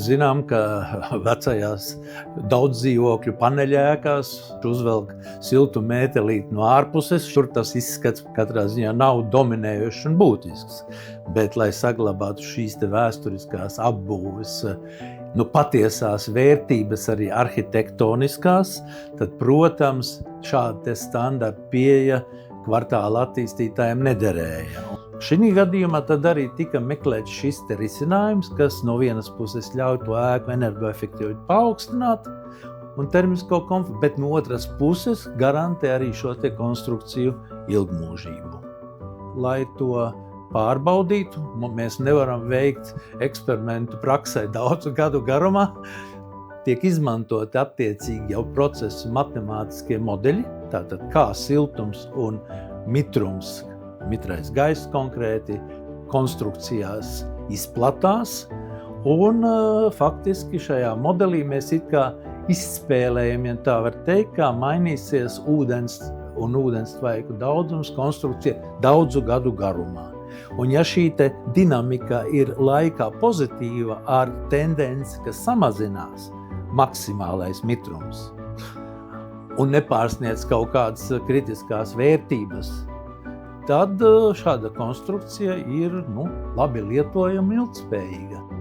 Zinām, ka vecajās daudz dzīvokļu paneļēkās uzvelk siltu mētelīti no ārpuses. Tur tas izskats katrā ziņā nav dominējošs un būtisks. Bet, lai saglabātu šīs te vēsturiskās apbūves, patiesās vērtības arī arhitektoniskās, tad, protams, šāda te standarta pieeja kvartāla attīstītājiem nederēja. Šī gadījumā tad arī tika meklēts šis te risinājums, kas no vienas puses ļauj to ēku energoefektivitāti paaugstināt un termisko komfortu, bet no otras puses garantē arī šo te konstrukciju ilgmūžību. Lai to pārbaudītu, mēs nevaram veikt eksperimentu praksē daudzu gadu garumā, tiek izmantoti attiecīgi jau procesu matemātiskie modeļi, tātad kā siltums un mitrums, mitrais gaiss konkrēti, konstrukcijās izplatās, un faktiski šajā modelī mēs it kā izspēlējam, ja tā var teikt, kā mainīsies ūdens un ūdenstvaiku daudzums konstrukcija daudzu gadu garumā. Un ja šī te dinamika ir laikā pozitīva ar tendenci, ka samazinās maksimālais mitrums un nepārsniedz kaut kādas kritiskās vērtības, tad šāda konstrukcija ir labi lietojama un ilgtspējīga.